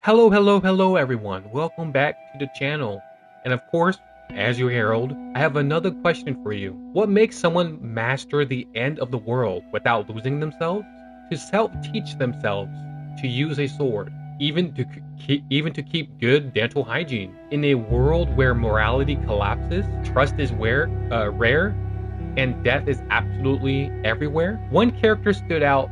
Hello everyone. Welcome back to the channel. And of course, as your herald, I have another question for you. What makes someone master the end of the world without losing themselves? To self-teach themselves to use a sword, even to keep good dental hygiene. In a world where morality collapses, trust is rare, and death is absolutely everywhere, one character stood out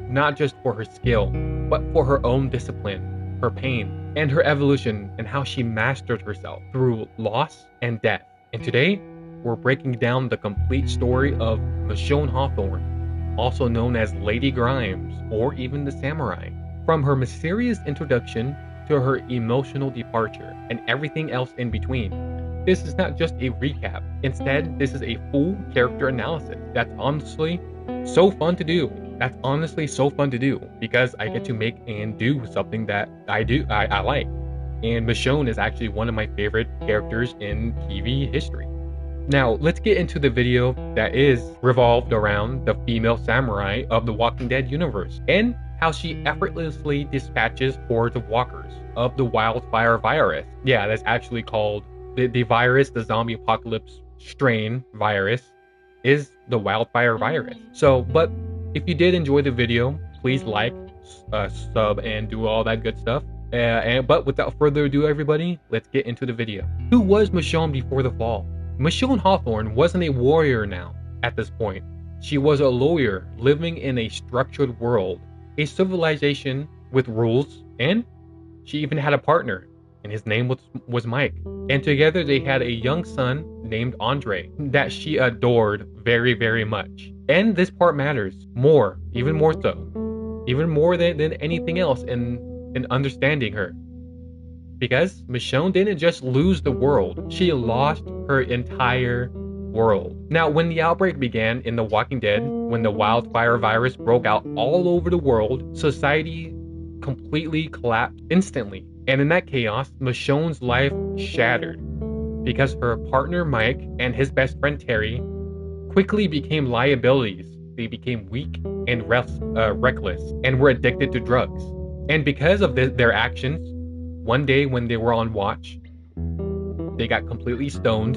not just for her skill, but for her own discipline, her pain, and her evolution, and how she mastered herself through loss and death. And today, we're breaking down the complete story of Michonne Hawthorne, also known as Lady Grimes or even the Samurai. From her mysterious introduction to her emotional departure and everything else in between. This is not just a recap. Instead, this is a full character analysis that's honestly so fun to do. Because I get to make and do something that I like. And Michonne is actually one of my favorite characters in TV history. Now, let's get into the video that is revolved around the female samurai of the Walking Dead universe and how she effortlessly dispatches hordes of walkers of the wildfire virus. Yeah, that's actually called the virus, the zombie apocalypse strain virus is the wildfire virus. But if you did enjoy the video, please like, sub, and do all that good stuff. But without further ado, everybody, let's get into the video. Who was Michonne before the fall? Michonne Hawthorne wasn't a warrior now at this point. She was a lawyer living in a structured world, a civilization with rules, and she even had a partner, and his name was Mike. And together they had a young son named Andre that she adored very, very much. And this part matters more, even more so, even more than anything else in understanding her. Because Michonne didn't just lose the world, she lost her entire world. Now, when the outbreak began in The Walking Dead, when the wildfire virus broke out all over the world, society completely collapsed instantly. And in that chaos, Michonne's life shattered because her partner Mike and his best friend Terry quickly became liabilities. They became weak and reckless and were addicted to drugs. And because of their actions, one day when they were on watch, they got completely stoned.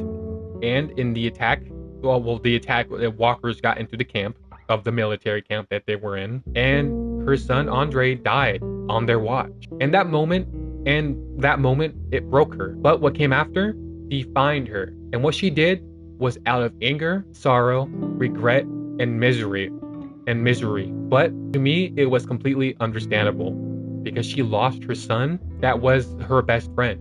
And in the attack, the walkers got into the camp of the military camp that they were in, and her son Andre died on their watch. And that moment, it broke her. But what came after defined her. And what she did was out of anger, sorrow, regret, and misery. But to me, it was completely understandable because she lost her son that was her best friend.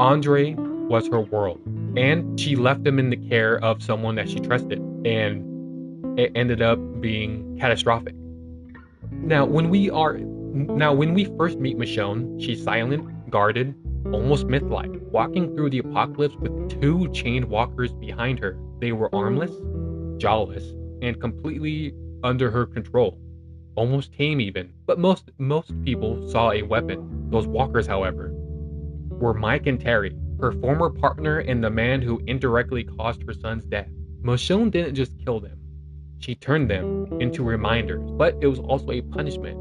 Andre was her world, and she left him in the care of someone that she trusted, and it ended up being catastrophic. Now, when we first meet Michonne, she's silent, guarded, almost myth-like, walking through the apocalypse with two chained walkers behind her. They were armless, jawless, and completely under her control, almost tame even. But most people saw a weapon. Those walkers, however, were Mike and Terry, her former partner and the man who indirectly caused her son's death. Michonne didn't just kill them. She turned them into reminders, but it was also a punishment.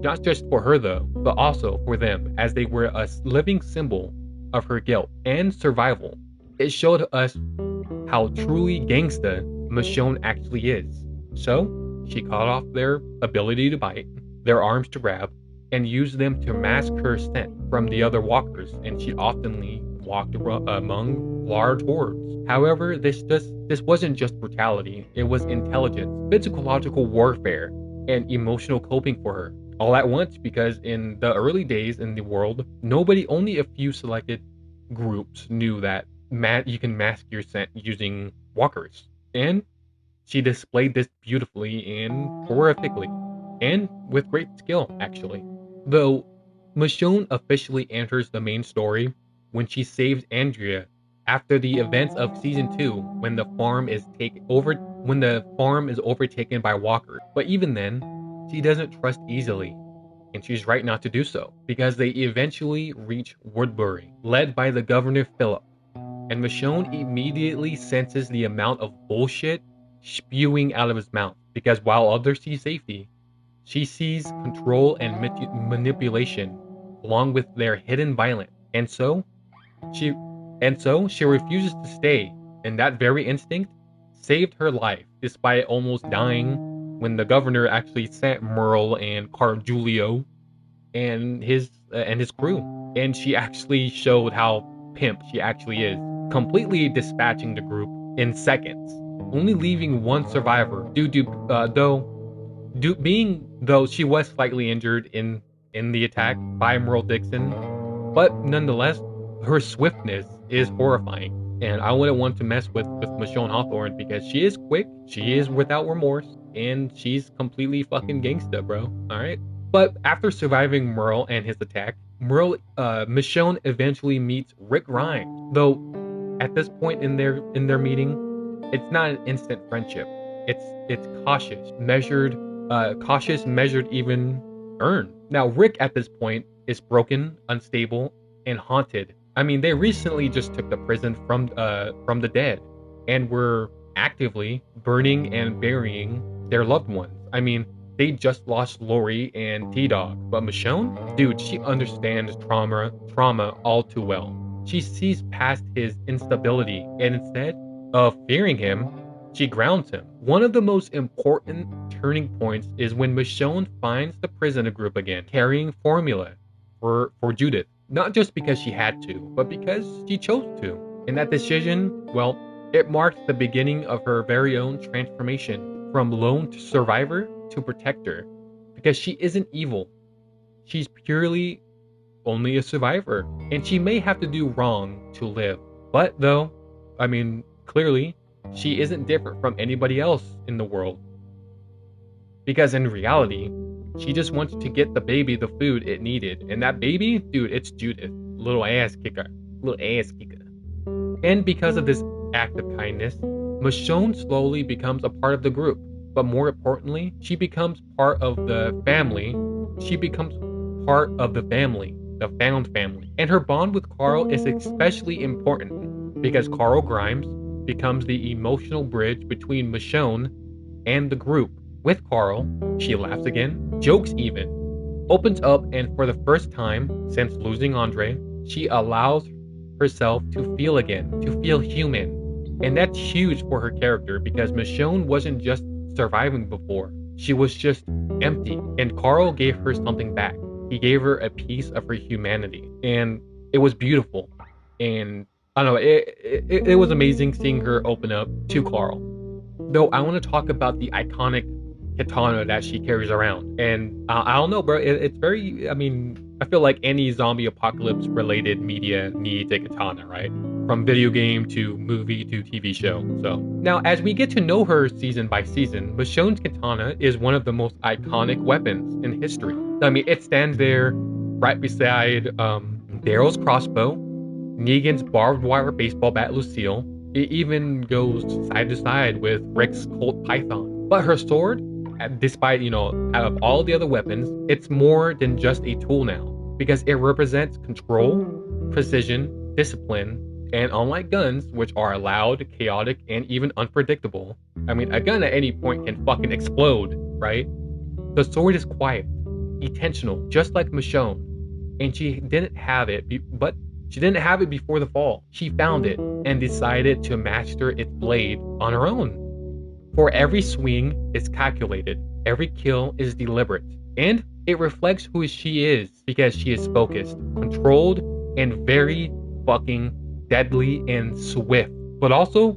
Not just for her though, but also for them, as they were a living symbol of her guilt and survival. It showed us how truly gangsta Michonne actually is. So, she cut off their ability to bite, their arms to grab, and used them to mask her scent from the other walkers, and she oftenly walked among large hordes. However, this wasn't just brutality, it was intelligence, physiological warfare, and emotional coping for her. All at once, because in the early days in the world, only a few selected groups knew that you can mask your scent using walkers. And she displayed this beautifully and horrifically, and with great skill, actually. Though Michonne officially enters the main story when she saves Andrea after the events of season 2, when the farm is overtaken by walkers. But even then, she doesn't trust easily, and she's right not to do so, because they eventually reach Woodbury, led by the Governor Philip, and Michonne immediately senses the amount of bullshit spewing out of his mouth, because while others see safety, She sees control and manipulation along with their hidden violence. She she refuses to stay, and that very instinct saved her life despite almost dying when the governor actually sent Merle and Carjulio and his crew. And she actually showed how pimp she actually is, completely dispatching the group in seconds, only leaving one survivor due to though she was slightly injured in the attack by Merle Dixon, but nonetheless, her swiftness is horrifying. And I wouldn't want to mess with Michonne Hawthorne because she is quick, she is without remorse, and she's completely fucking gangsta, bro. Alright? But after surviving Merle and his attack, Michonne eventually meets Rick Grimes. Though at this point in their meeting, it's not an instant friendship. It's cautious, measured, even earned. Now Rick at this point is broken, unstable, and haunted. I mean, they recently just took the prison from the dead, and were actively burning and burying their loved ones. I mean, they just lost Lori and T-Dog, but Michonne, dude, she understands trauma all too well. She sees past his instability, and instead of fearing him, she grounds him. One of the most important turning points is when Michonne finds the prisoner group again, carrying formula for Judith. Not just because she had to, but because she chose to. And that decision, well, it marked the beginning of her very own transformation from lone to survivor to protector. Because she isn't evil. She's purely only a survivor. And she may have to do wrong to live. But though, I mean, clearly, she isn't different from anybody else in the world. Because in reality, she just wanted to get the baby the food it needed. And that baby, dude, it's Judith. Little ass kicker. Little ass kicker. And because of this act of kindness, Michonne slowly becomes a part of the group. But more importantly, she becomes part of the family. She becomes part of the family, the found family. And her bond with Carl is especially important because Carl Grimes becomes the emotional bridge between Michonne and the group. With Carl, she laughs again, jokes even, opens up, and for the first time since losing Andre, she allows herself to feel again, to feel human. And that's huge for her character because Michonne wasn't just surviving before, she was just empty. And Carl gave her something back. He gave her a piece of her humanity. And it was beautiful. And I don't know, it was amazing seeing her open up to Carl. Though I want to talk about the iconic katana that she carries around. And I don't know, bro. It's very, I mean, I feel like any zombie apocalypse related media needs a katana, right? From video game to movie to TV show. So now, as we get to know her season by season, Michonne's katana is one of the most iconic weapons in history. I mean, it stands there right beside Daryl's crossbow, Negan's barbed wire baseball bat Lucille. It even goes side to side with Rick's Colt Python. But her sword, despite, out of all the other weapons, it's more than just a tool now. Because it represents control, precision, discipline, and unlike guns, which are loud, chaotic, and even unpredictable, I mean, a gun at any point can fucking explode, right? The sword is quiet, intentional, just like Michonne. And she didn't have it, but she didn't have it before the fall. She found it and decided to master its blade on her own. For every swing is calculated, every kill is deliberate, and it reflects who she is because she is focused, controlled, and very fucking deadly and swift. But also,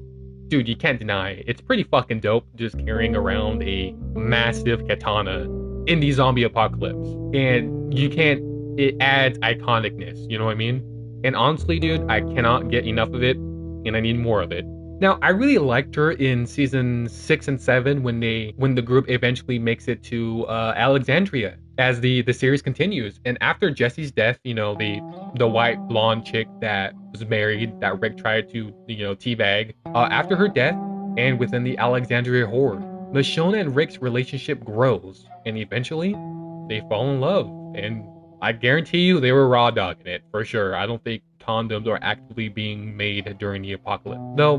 dude, you can't deny it's pretty fucking dope just carrying around a massive katana in the zombie apocalypse. And it adds iconicness, you know what I mean? And honestly, dude, I cannot get enough of it, and I need more of it. Now, I really liked her in season 6 and 7 when the group eventually makes it to Alexandria as the series continues. And after Jesse's death, the white blonde chick that was married that Rick tried to teabag. After her death, and within the Alexandria horde, Michonne and Rick's relationship grows, and eventually they fall in love. And I guarantee you they were raw dogging it, for sure. I don't think condoms are actively being made during the apocalypse. Though,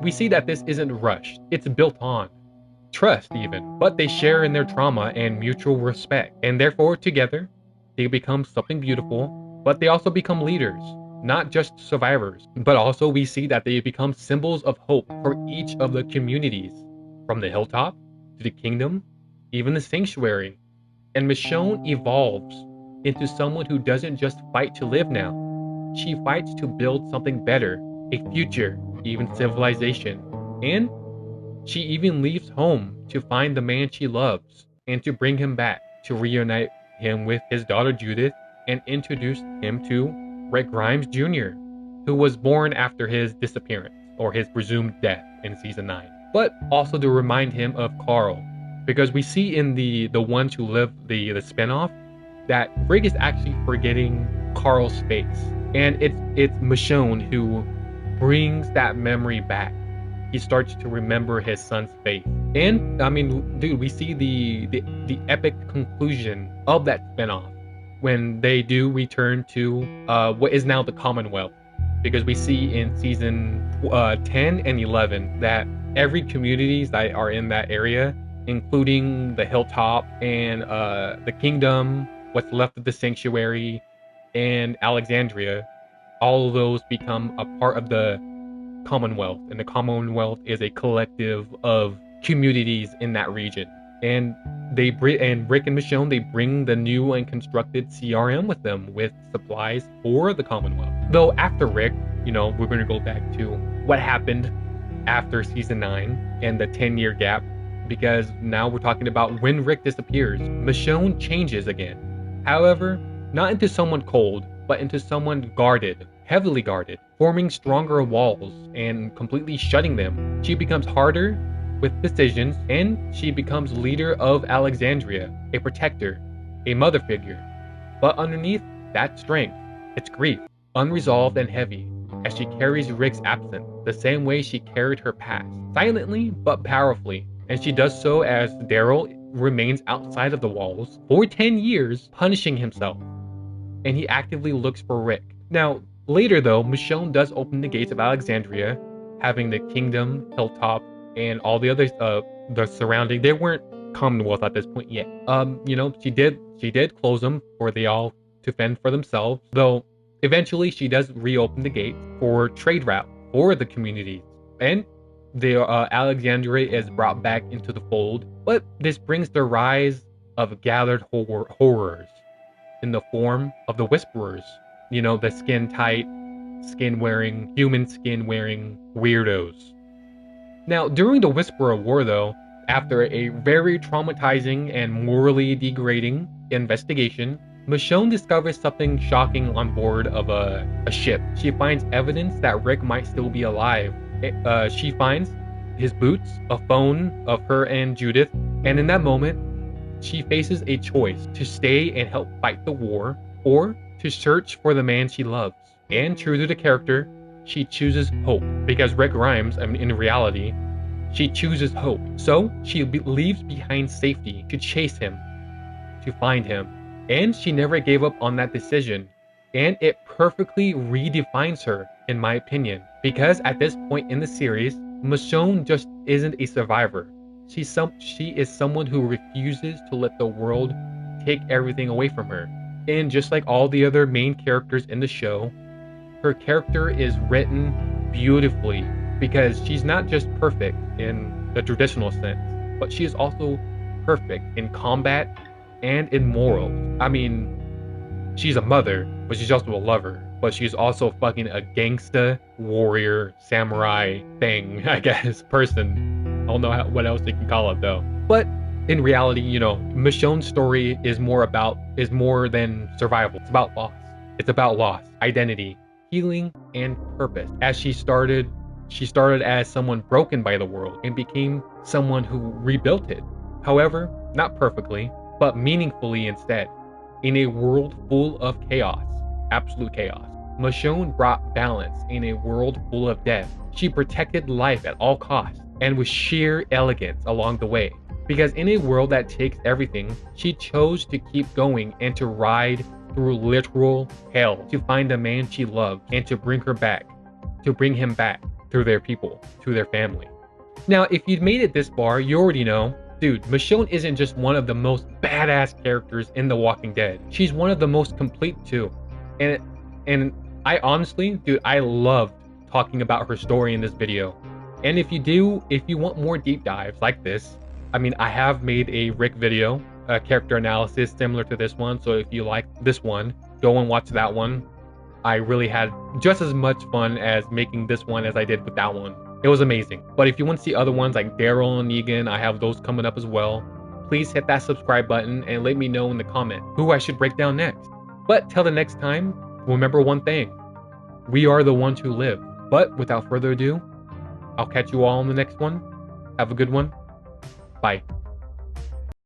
we see that this isn't rushed. It's built on. trust even, but they share in their trauma and mutual respect. And therefore, together, they become something beautiful, but they also become leaders, not just survivors. But also, we see that they become symbols of hope for each of the communities, from the hilltop to the kingdom, even the sanctuary. And Michonne evolves into someone who doesn't just fight to live now, she fights to build something better, a future, even civilization. And she even leaves home to find the man she loves and to bring him back, to reunite him with his daughter Judith and introduce him to Rick Grimes Jr., who was born after his disappearance or his presumed death in season 9. But also to remind him of Carl, because we see in the ones who live the spinoff that Rick is actually forgetting Carl's face, and it's Michonne who brings that memory back. He starts to remember his son's face. And I mean, dude, we see the epic conclusion of that spinoff when they do return to what is now the Commonwealth, because we see in season 10 and 11 that every communities that are in that area, including the hilltop and the kingdom, what's left of the sanctuary, and Alexandria, all of those become a part of the Commonwealth, and the Commonwealth is a collective of communities in that region. And Rick and Michonne, they bring the new and constructed CRM with them with supplies for the Commonwealth. Though after Rick, we're going to go back to what happened after season 9 and the 10-year gap, because now we're talking about when Rick disappears. Michonne changes again. However, not into someone cold, but into someone guarded, heavily guarded, forming stronger walls and completely shutting them. She becomes harder with decisions, and she becomes leader of Alexandria, a protector, a mother figure. But underneath that strength, it's grief, unresolved and heavy, as she carries Rick's absence the same way she carried her past, silently but powerfully. And she does so as Daryl remains outside of the walls for 10 years, punishing himself. And he actively looks for Rick. Now, later though, Michonne does open the gates of Alexandria, having the kingdom, hilltop, and all the others, the surrounding. They weren't Commonwealth at this point yet. She did close them for they all to fend for themselves. Though, eventually she does reopen the gates for trade route for the communities, and the Alexandria is brought back into the fold. But this brings the rise of gathered horrors in the form of the Whisperers. The skin-tight, human skin-wearing weirdos. Now, during the Whisperer War, though, after a very traumatizing and morally degrading investigation, Michonne discovers something shocking on board of a ship. She finds evidence that Rick might still be alive. She finds his boots, a phone of her and Judith, and in that moment, she faces a choice: to stay and help fight the war, or to search for the man she loves. And true to the character, she chooses hope, because Rick Grimes, in reality, she chooses hope. So she leaves behind safety to chase him, to find him. And she never gave up on that decision. And it perfectly redefines her, in my opinion, because at this point in the series, Michonne just isn't a survivor. She is someone who refuses to let the world take everything away from her. And just like all the other main characters in the show, her character is written beautifully, because she's not just perfect in the traditional sense, but she is also perfect in combat and in morals. I mean, she's a mother, but she's also a lover. But she's also fucking a gangsta, warrior, samurai thing, I guess, person. I don't know what else they can call it though. But in reality, Michonne's story is more than survival. It's about loss. It's about loss, identity, healing, and purpose. As she started as someone broken by the world and became someone who rebuilt it. However, not perfectly, but meaningfully instead. In a world full of chaos, absolute chaos, Michonne brought balance in a world full of death. She protected life at all costs, and with sheer elegance along the way. Because in a world that takes everything, she chose to keep going and to ride through literal hell to find the man she loved and to bring him back through their people, to their family. Now, if you've made it this far, you already know, dude, Michonne isn't just one of the most badass characters in The Walking Dead. She's one of the most complete too. And and I honestly, dude, I loved talking about her story in this video. And if you want more deep dives like this, I mean, I have made a Rick video, a character analysis similar to this one. So if you like this one, go and watch that one. I really had just as much fun as making this one as I did with that one. It was amazing. But if you want to see other ones like Daryl and Negan, I have those coming up as well. Please hit that subscribe button and let me know in the comment who I should break down next. But till the next time, remember one thing. We are the ones who live. But without further ado, I'll catch you all in the next one. Have a good one. Bye.